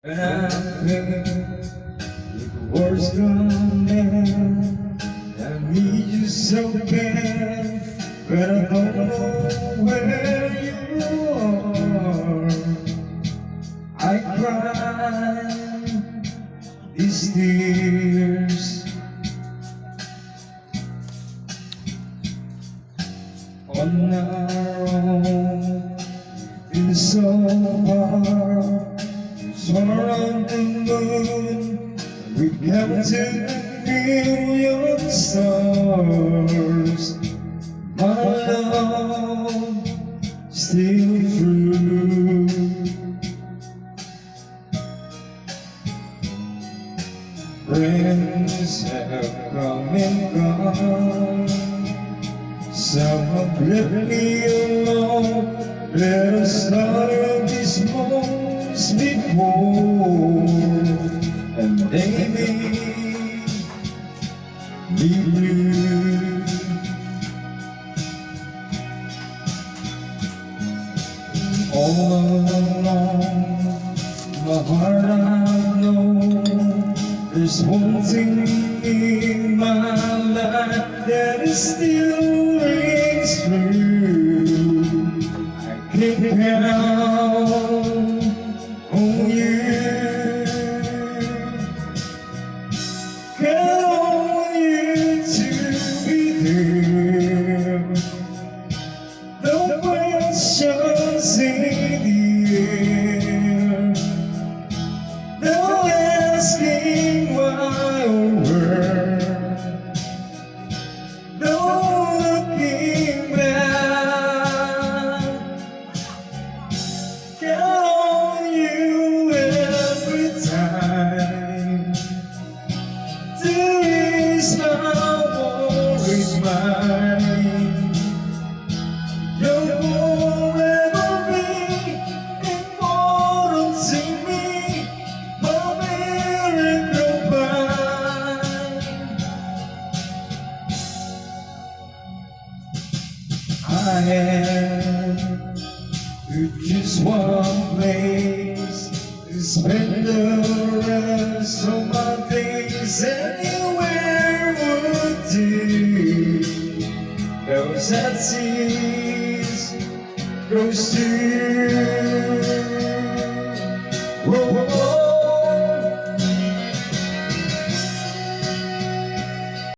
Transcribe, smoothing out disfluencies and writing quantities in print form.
And I think the world's gone down. I need you so bad, but I don't know where you are. I cry these tears on our own. It's so far. Around the moon, we counted a million stars. My love, still true. Friends have come and gone. Some have left me alone. Let us start this moment before, and they made me blue. All along my heart I know there's one thing in my life that is still rings true. I can't count on you, count on you to be there. No questions in the air, no asking why or where, no looking back. Count on you every time to ease my worried mind. You'll forever be important to me, my miracle bride. I am to just one place to spend the rest of my days. Anywhere would do. Those that seas goes to